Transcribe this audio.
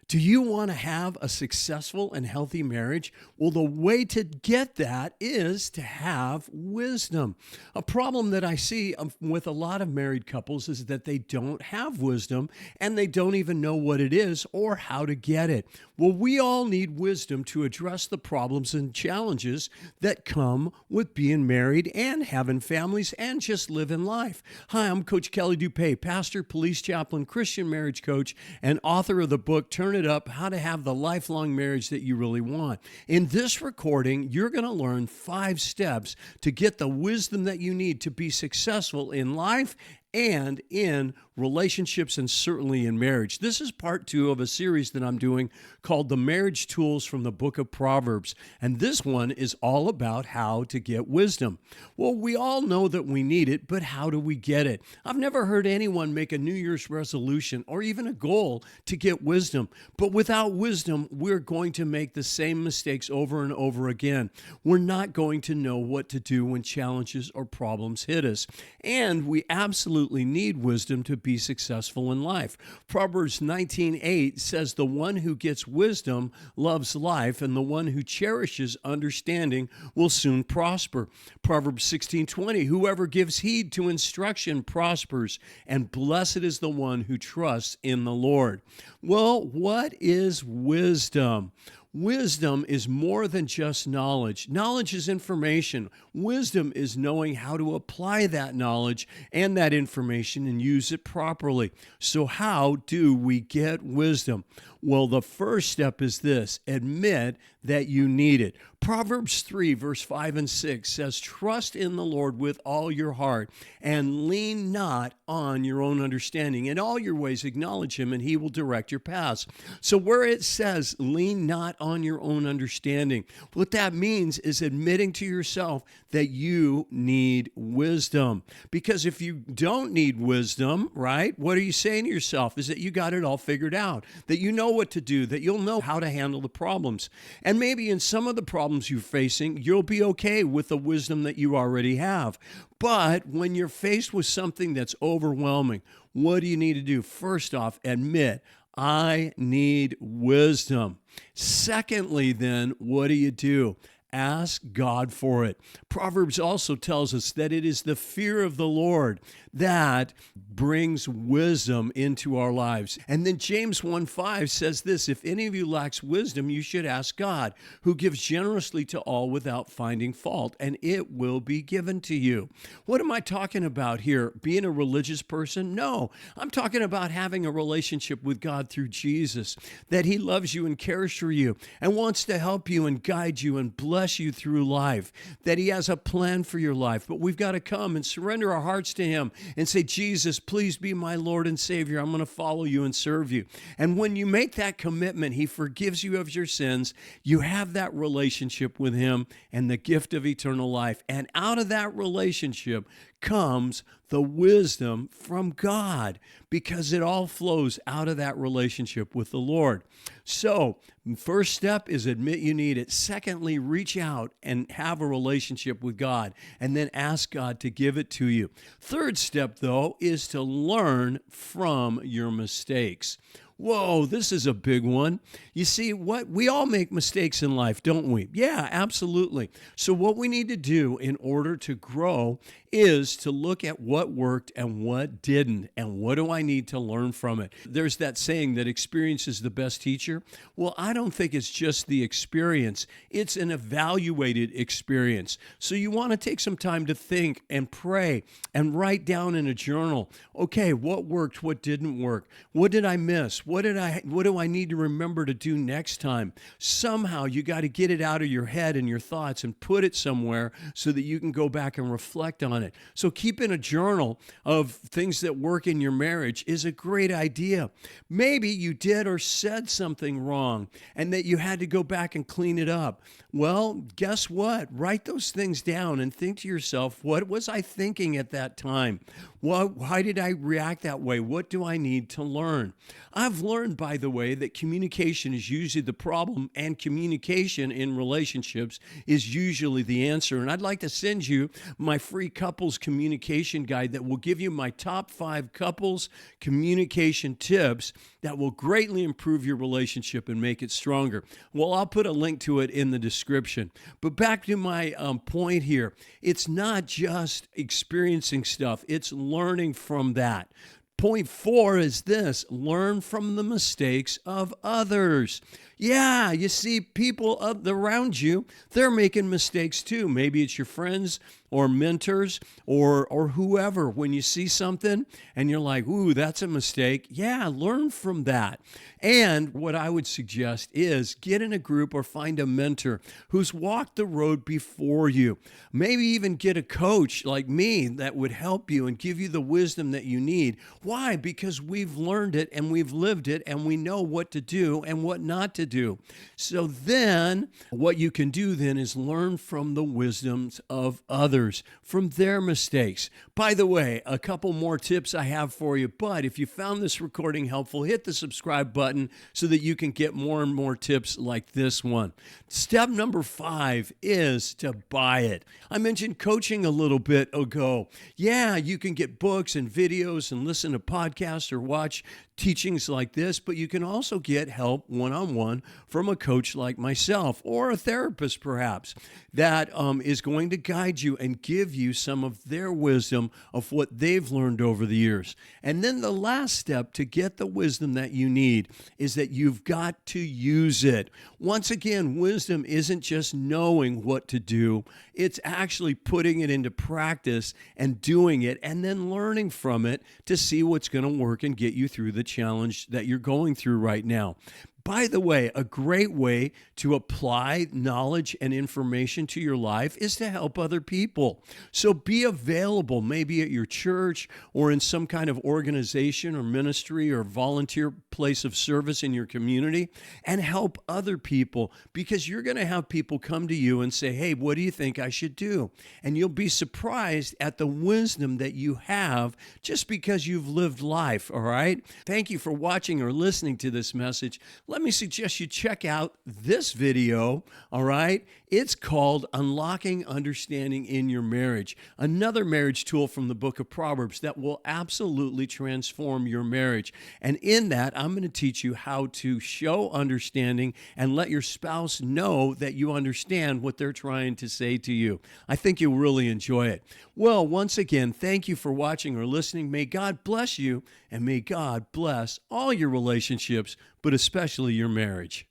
Do you want to have a successful and healthy marriage? Well, the way to get that is to have wisdom. A problem that I see with a lot of married couples is that they don't have wisdom and they don't even know what it is or how to get it. Well, we all need wisdom to address the problems and challenges that come with being married and having families and just living life. Hi, I'm Coach Kelly DuPée, pastor, police chaplain, Christian marriage coach, and author of the book, Turn It Up, How to Have the Lifelong Marriage That You Really Want. In this recording, you're going to learn 5 steps to get the wisdom that you need to be successful in life and in relationships and certainly in marriage. This is part 2 of a series that I'm doing called The Marriage Tools from the Book of Proverbs. And this one is all about how to get wisdom. Well, we all know that we need it, but how do we get it? I've never heard anyone make a New Year's resolution or even a goal to get wisdom. But without wisdom, we're going to make the same mistakes over and over again. We're not going to know what to do when challenges or problems hit us. And we absolutely need wisdom to be successful in life. Proverbs 19:8 says, "The one who gets wisdom loves life, and the one who cherishes understanding will soon prosper." Proverbs 16:20, "Whoever gives heed to instruction prospers, and blessed is the one who trusts in the Lord." Well, what is wisdom? Wisdom is more than just knowledge. Knowledge is information. Wisdom is knowing how to apply that knowledge and that information and use it properly. So how do we get wisdom? Well, the first step is this: admit that you need it. Proverbs 3, verse 5 and 6 says, "Trust in the Lord with all your heart and lean not on your own understanding. In all your ways acknowledge him, and he will direct your paths." So where it says, lean not on your own understanding, what that means is admitting to yourself that you need wisdom. Because if you don't need wisdom, right, what are you saying to yourself? Is that you got it all figured out, that you know what to do, that you'll know how to handle the problems. And maybe in some of the problems you're facing, you'll be okay with the wisdom that you already have. But when you're faced with something that's overwhelming, what do you need to do? First off, admit, I need wisdom. Secondly, then, what do? Ask God for it. Proverbs also tells us that it is the fear of the Lord that brings wisdom into our lives. And then James 1:5 says this: "If any of you lacks wisdom, you should ask God, who gives generously to all without finding fault, and it will be given to you." What am I talking about here? Being a religious person? No, I'm talking about having a relationship with God through Jesus, that he loves you and cares for you and wants to help you and guide you and bless you through life, that he has a plan for your life. But we've got to come and surrender our hearts to him and say, "Jesus, please be my Lord and Savior. I'm going to follow you and serve you." And when you make that commitment, he forgives you of your sins. You have that relationship with him and the gift of eternal life. And out of that relationship comes the wisdom from God, because it all flows out of that relationship with the Lord. So, first step is admit you need it. Secondly, reach out and have a relationship with God, and then ask God to give it to you. Third step, though, is to learn from your mistakes. Whoa, this is a big one. You see, we all make mistakes in life, don't we? Yeah, absolutely. So what we need to do in order to grow is to look at what worked and what didn't, and what do I need to learn from it. There's that saying that experience is the best teacher. Well, I don't think it's just the experience. It's an evaluated experience. So you want to take some time to think and pray and write down in a journal, okay, what worked, what didn't work? What did I miss? What do I need to remember to do next time? Somehow you got to get it out of your head and your thoughts and put it somewhere so that you can go back and reflect on it. So keeping a journal of things that work in your marriage is a great idea. Maybe you did or said something wrong and that you had to go back and clean it up. Well, guess what? Write those things down and think to yourself, what was I thinking at that time? Why did I react that way? What do I need to learn? I've I've learned, by the way, that communication is usually the problem, and communication in relationships is usually the answer. And I'd like to send you my free couples communication guide that will give you my top 5 couples communication tips that will greatly improve your relationship and make it stronger. Well, I'll put a link to it in the description. But back to my point here, it's not just experiencing stuff, it's learning from that. Point 4 is this: learn from the mistakes of others. Yeah, you see, people around you, they're making mistakes too. Maybe it's your friends or mentors or whoever. When you see something and you're like, ooh, that's a mistake. Yeah, learn from that. And what I would suggest is get in a group or find a mentor who's walked the road before you. Maybe even get a coach like me that would help you and give you the wisdom that you need. Why? Because we've learned it and we've lived it and we know what to do and what not to do. So then what you can do then is learn from the wisdoms of others, from their mistakes. By the way, a couple more tips I have for you, but if you found this recording helpful, hit the subscribe button so that you can get more and more tips like this one. Step number 5 is to buy it. I mentioned coaching a little bit ago. Yeah, you can get books and videos and listen to podcasts or watch teachings like this, but you can also get help one-on-one from a coach like myself or a therapist perhaps that is going to guide you and give you some of their wisdom of what they've learned over the years. And then the last step to get the wisdom that you need is that you've got to use it. Once again, wisdom isn't just knowing what to do, it's actually putting it into practice and doing it and then learning from it to see what's going to work and get you through the challenge that you're going through right now. By the way, a great way to apply knowledge and information to your life is to help other people. So be available, maybe at your church or in some kind of organization or ministry or volunteer place of service in your community, and help other people, because you're going to have people come to you and say, hey, what do you think I should do? And you'll be surprised at the wisdom that you have just because you've lived life, all right? Thank you for watching or listening to this message. Let me suggest you check out this video, all right? It's called Unlocking Understanding in Your Marriage, another marriage tool from the book of Proverbs that will absolutely transform your marriage. And in that, I'm going to teach you how to show understanding and let your spouse know that you understand what they're trying to say to you. I think you'll really enjoy it. Well, once again, thank you for watching or listening. May God bless you, and may God bless all your relationships, but especially your marriage.